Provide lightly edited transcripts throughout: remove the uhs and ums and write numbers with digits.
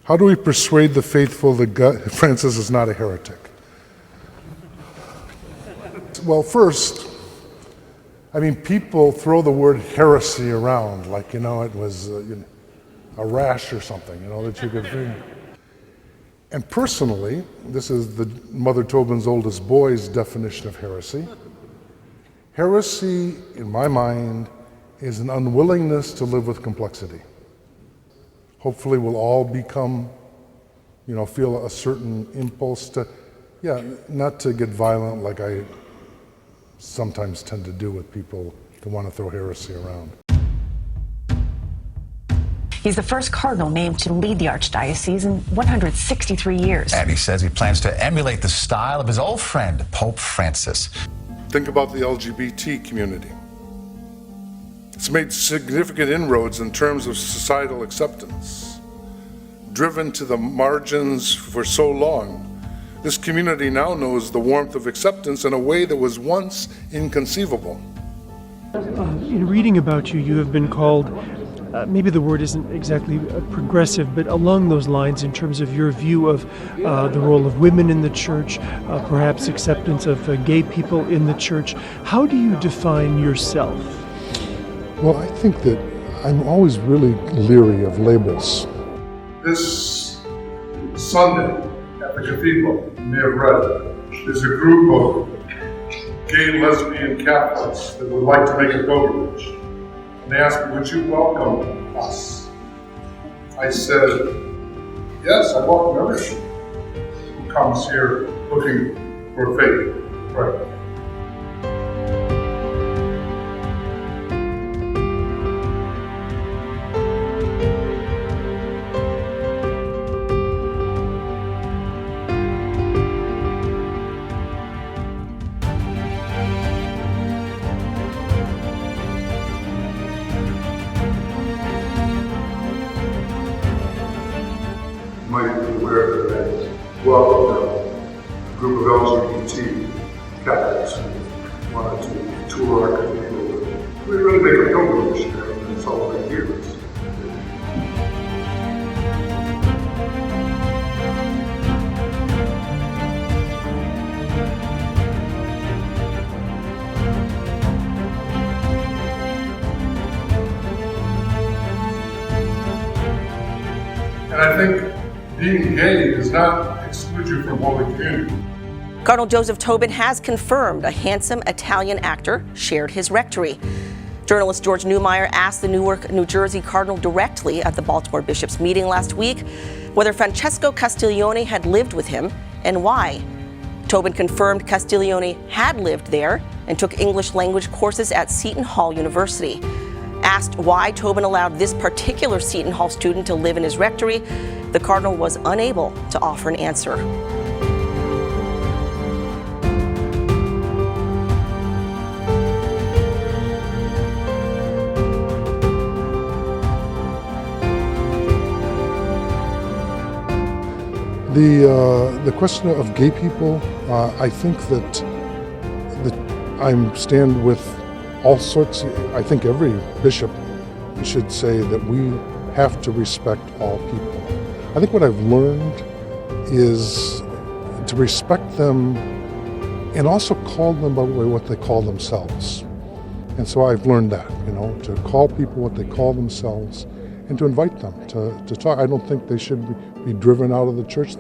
How do we persuade the faithful that Francis is not a heretic? Well, first, people throw the word heresy around like, it was a rash or something, that you could bring. And personally, this is the Mother Tobin's oldest boy's definition of heresy. Heresy, in my mind, is an unwillingness to live with complexity. Hopefully we'll all become, feel a certain impulse to, not to get violent like I sometimes tend to do with people that want to throw heresy around. He's the first cardinal named to lead the archdiocese in 163 years. And he says he plans to emulate the style of his old friend, Pope Francis. Think about the LGBT community. It's made significant inroads in terms of societal acceptance. Driven to the margins for so long, this community now knows the warmth of acceptance in a way that was once inconceivable. In reading about you, you have been called, maybe the word isn't exactly progressive, but along those lines in terms of your view of the role of women in the church, perhaps acceptance of gay people in the church. How do you define yourself? Well, I think that I'm always really leery of labels. This Sunday at the cathedral, you may have read, there's a group of gay, lesbian Catholics that would like to make a pilgrimage. And they asked me, would you welcome us? I said, yes, I welcome everyone who comes here looking for faith. Right. Might be aware that I welcomed a group of LGBT Catholics who wanted to tour our cathedral. We really make a pilgrimage here and celebrate years. And I think being gay does not exclude you from Holy Communion. Cardinal Joseph Tobin has confirmed a handsome Italian actor shared his rectory. Journalist George Newmeyer asked the Newark, New Jersey Cardinal directly at the Baltimore Bishops' meeting last week whether Francesco Castiglione had lived with him and why. Tobin confirmed Castiglione had lived there and took English language courses at Seton Hall University. Asked why Tobin allowed this particular Seton Hall student to live in his rectory, the Cardinal was unable to offer an answer. The question of gay people, I think that I stand with all sorts. I think every bishop should say that we have to respect all people. I think what I've learned is to respect them and also call them by what they call themselves. And so I've learned that, to call people what they call themselves and to invite them to talk. I don't think they should be driven out of the church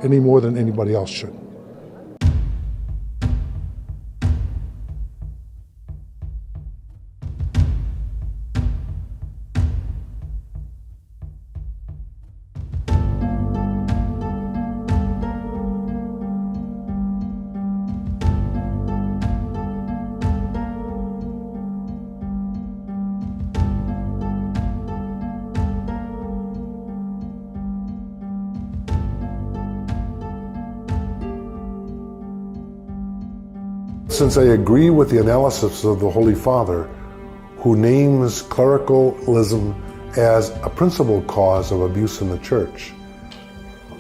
any more than anybody else should. Since I agree with the analysis of the Holy Father, who names clericalism as a principal cause of abuse in the church,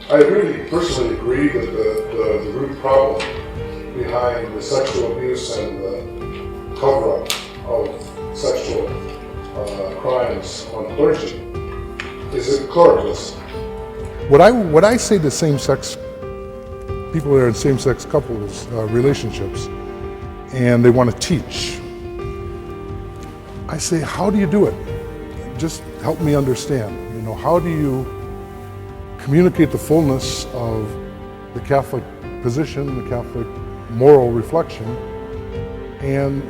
I really personally agree that the root problem behind the sexual abuse and the cover-up of sexual crimes on clergy is clericalism. What I say to same-sex people that are in same-sex couples relationships, and they want to teach, I say, how do you do it? Just help me understand. How do you communicate the fullness of the Catholic position, the Catholic moral reflection, and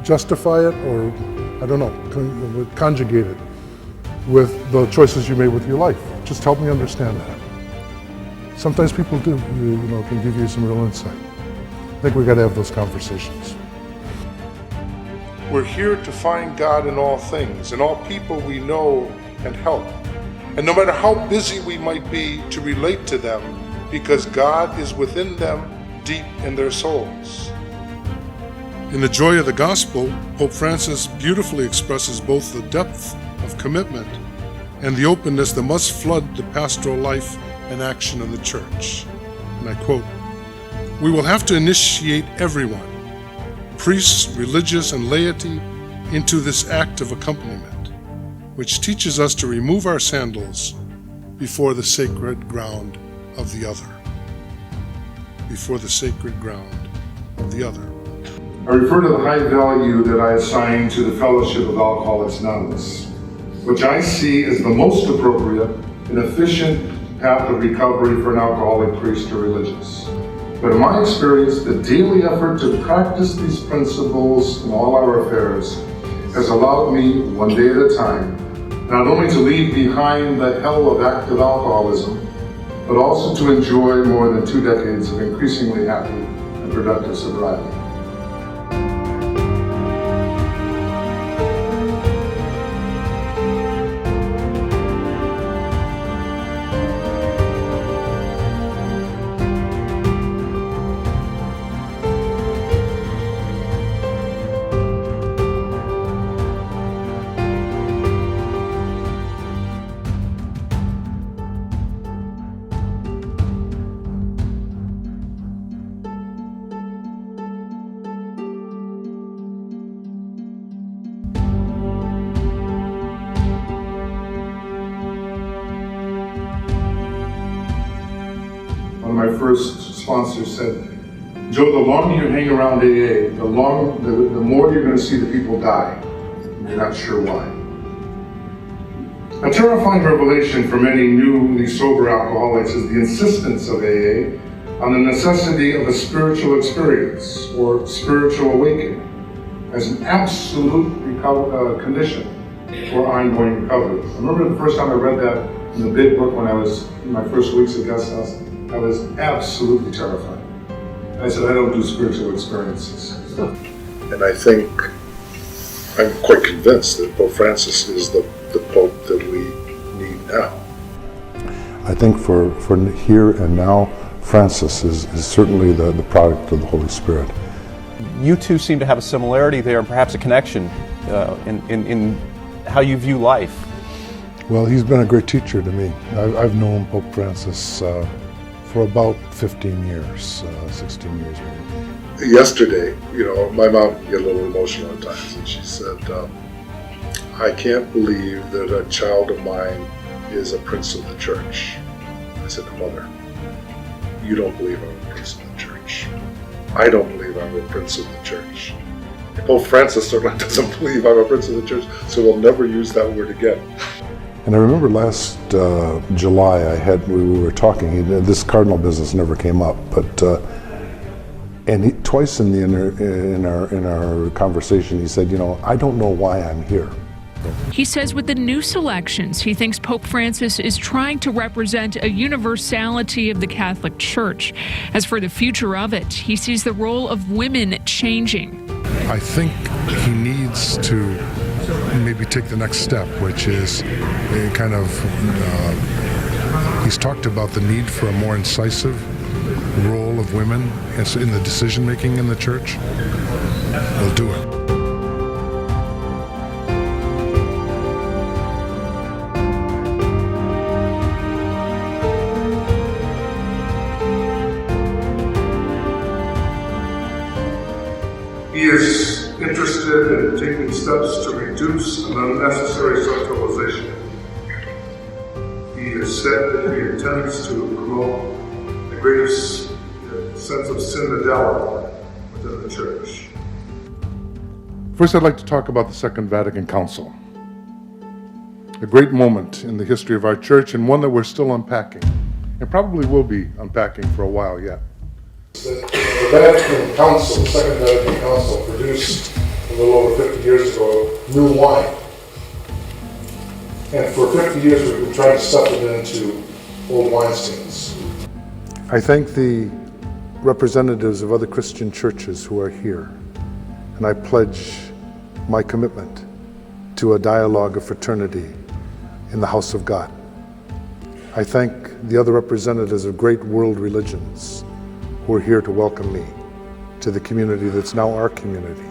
justify it, or I don't know, conjugate it with the choices you made with your life? Just help me understand that. Sometimes people do, can give you some real insight. I think we got to have those conversations. We're here to find God in all things, in all people we know and help. And no matter how busy we might be, to relate to them, because God is within them, deep in their souls. In the Joy of the Gospel, Pope Francis beautifully expresses both the depth of commitment and the openness that must flood the pastoral life and action of the Church. And I quote, "We will have to initiate everyone, priests, religious, and laity, into this act of accompaniment, which teaches us to remove our sandals before the sacred ground of the other." Before the sacred ground of the other. I refer to the high value that I assign to the Fellowship of Alcoholics Anonymous, which I see as the most appropriate and efficient path of recovery for an alcoholic priest or religious. But in my experience, the daily effort to practice these principles in all our affairs has allowed me, one day at a time, not only to leave behind the hell of active alcoholism, but also to enjoy more than 2 decades of increasingly happy and productive sobriety. One of my first sponsors said, "Joe, the longer you hang around AA, the more you're going to see the people die. You're not sure why." A terrifying revelation for many newly sober alcoholics is the insistence of AA on the necessity of a spiritual experience or spiritual awakening as an absolute condition for ongoing recovery. I remember the first time I read that in the big book when I was in my first weeks at guest house. I was absolutely terrified. I said, I don't do spiritual experiences. And I think, I'm quite convinced that Pope Francis is the Pope that we need now. I think for here and now, Francis is certainly the product of the Holy Spirit. You two seem to have a similarity there, and perhaps a connection in how you view life. Well, he's been a great teacher to me. I've known Pope Francis for about 15 years, 16 years maybe. Yesterday, my mom can get a little emotional at times, and she said, "I can't believe that a child of mine is a prince of the church." I said, "Mother, you don't believe I'm a prince of the church. I don't believe I'm a prince of the church. Pope Francis certainly doesn't believe I'm a prince of the church, so we'll never use that word again." And I remember last July we were talking. This Cardinal business never came up, but twice in our conversation he said, "I don't know why I'm here." He says with the new selections, he thinks Pope Francis is trying to represent a universality of the Catholic Church. As for the future of it, he sees the role of women changing. I think he needs to maybe take the next step, which is he's talked about the need for a more incisive role of women in the decision-making in the church. We'll do it. He is interested in taking steps to reduce an unnecessary centralization said that he intends to promote the greatest sense of synodality within the church. First, I'd like to talk about the Second Vatican Council. A great moment in the history of our church, and one that we're still unpacking, and probably will be unpacking for a while yet. The Vatican Council, the Second Vatican Council, produced a little over 50 years ago new wine. And for 50 years we've been trying to stuff it into old wineskins. I thank the representatives of other Christian churches who are here, and I pledge my commitment to a dialogue of fraternity in the house of God. I thank the other representatives of great world religions who are here to welcome me to the community that's now our community.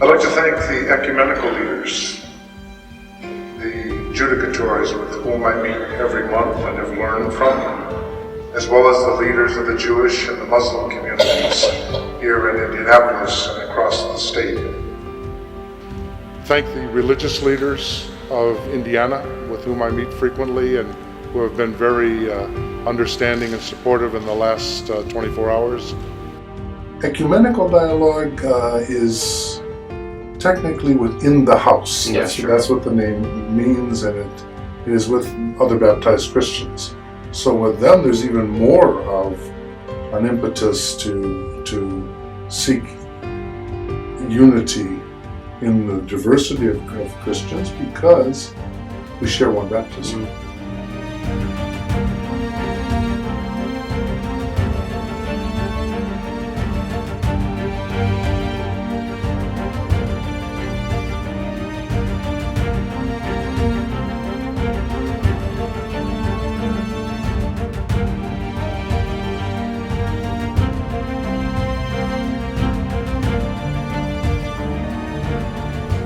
I'd like to thank the ecumenical leaders, the judicators with whom I meet every month and have learned from them, as well as the leaders of the Jewish and the Muslim communities here in Indianapolis and across the state. Thank the religious leaders of Indiana with whom I meet frequently and who have been very understanding and supportive in the last 24 hours. Ecumenical dialogue is technically within the house. Yes, sure. That's what the name means, and it is with other baptized Christians. So with them, there's even more of an impetus to seek unity in the diversity of Christians because we share one baptism.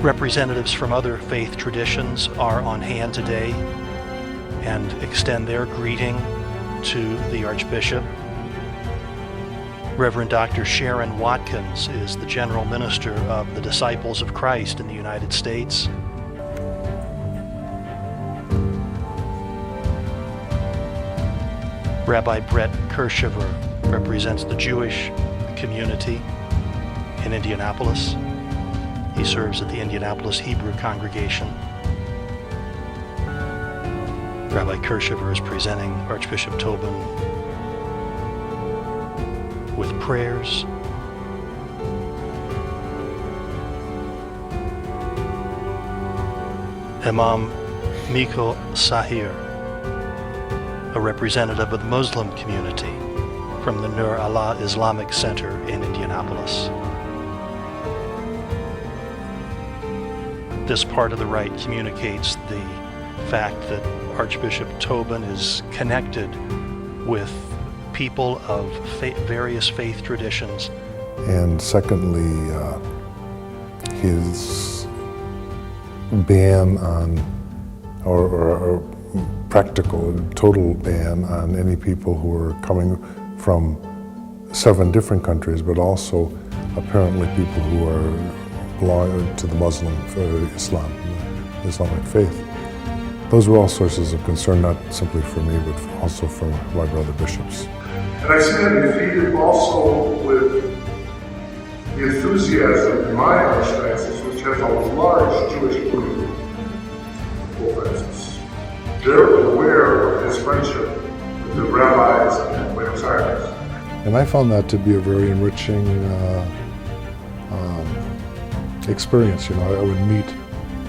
Representatives from other faith traditions are on hand today and extend their greeting to the Archbishop. Reverend Dr. Sharon Watkins is the General Minister of the Disciples of Christ in the United States. Rabbi Brett Kirschiver represents the Jewish community in Indianapolis. He serves at the Indianapolis Hebrew Congregation. Rabbi Kirschiver is presenting Archbishop Tobin with prayers. Imam Miko Sahir, a representative of the Muslim community from the Nur Allah Islamic Center in Indianapolis. This part of the rite communicates the fact that Archbishop Tobin is connected with people of various faith traditions. And secondly, his ban on, or practical, total ban on any people who are coming from 7 different countries, but also apparently people who are belong to the Muslim Islamic faith. Those were all sources of concern, not simply for me, but also for my brother bishops. And I see that defeated also with the enthusiasm in my archdiocese, which has a large Jewish community, Pope Francis. They're aware of his friendship with the rabbis in Buenos Aires. And I found that to be a very enriching experience. You know, I would meet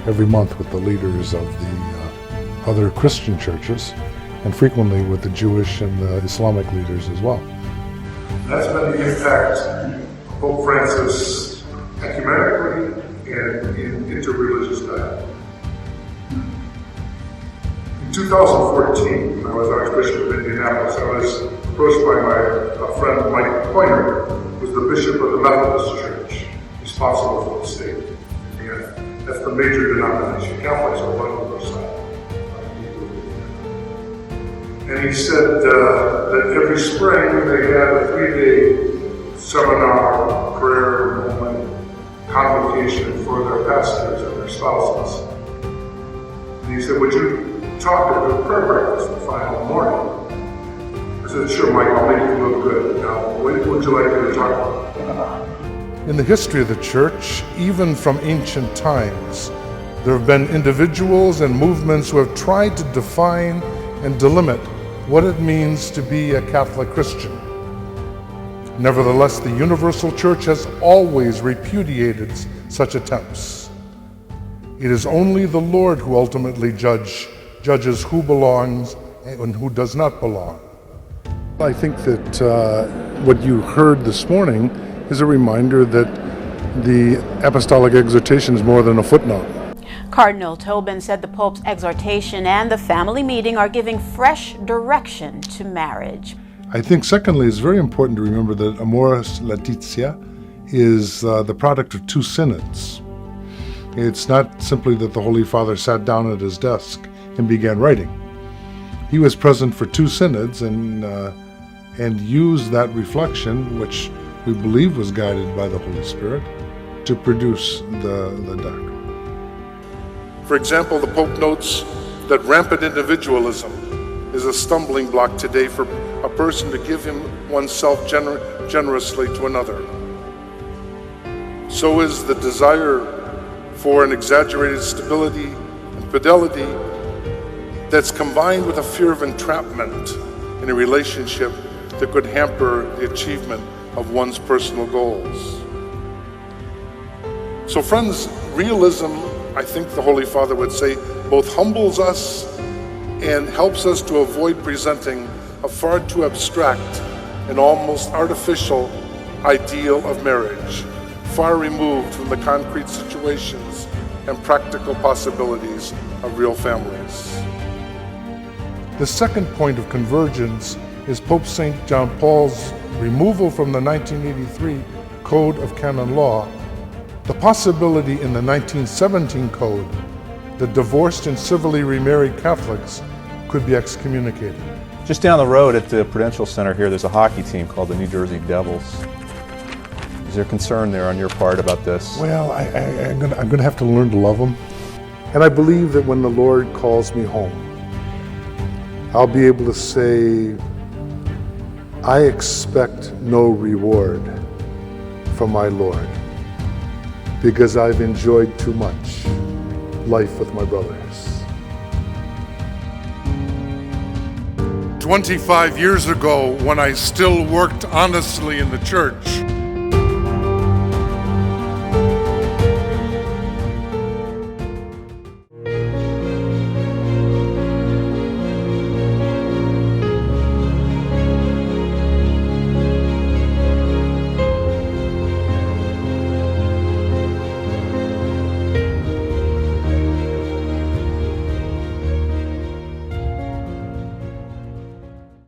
every month with the leaders of the other Christian churches, and frequently with the Jewish and the Islamic leaders as well. That's been the impact of Pope Francis ecumenically and in interreligious dialogue. In 2014, when I was Archbishop of Indianapolis, I was approached by my friend Mike Pointer, who's the Bishop of the Methodist Church, responsible for the state of Indiana. That's the major denomination. Catholics are 1%. And he said that every spring they had a 3-day seminar, prayer, moment, convocation for their pastors and their spouses. And he said, would you talked at a prayer breakfast the final morning. I said, sure, Mike, I'll make you look good. Now, what would you like me to talk about? In the history of the church, even from ancient times, there have been individuals and movements who have tried to define and delimit what it means to be a Catholic Christian. Nevertheless, the universal church has always repudiated such attempts. It is only the Lord who ultimately judges who belongs and who does not belong. I think that what you heard this morning is a reminder that the apostolic exhortation is more than a footnote. Cardinal Tobin said the Pope's exhortation and the family meeting are giving fresh direction to marriage. I think, secondly, it's very important to remember that Amoris Laetitia is the product of two synods. It's not simply that the Holy Father sat down at his desk and began writing. He was present for two synods and used that reflection, which we believe was guided by the Holy Spirit, to produce the doc. For example, the Pope notes that rampant individualism is a stumbling block today for a person to give oneself generously to another. So is the desire for an exaggerated stability and fidelity that's combined with a fear of entrapment in a relationship that could hamper the achievement of one's personal goals. So friends, realism, I think the Holy Father would say, both humbles us and helps us to avoid presenting a far too abstract and almost artificial ideal of marriage, far removed from the concrete situations and practical possibilities of real families. The second point of convergence is Pope St. John Paul's removal from the 1983 Code of Canon Law, the possibility in the 1917 Code that divorced and civilly remarried Catholics could be excommunicated. Just down the road at the Prudential Center here, there's a hockey team called the New Jersey Devils. Is there concern there on your part about this? Well, I'm going to have to learn to love them. And I believe that when the Lord calls me home, I'll be able to say, I expect no reward from my Lord, because I've enjoyed too much life with my brothers. 25 years ago, when I still worked honestly in the church,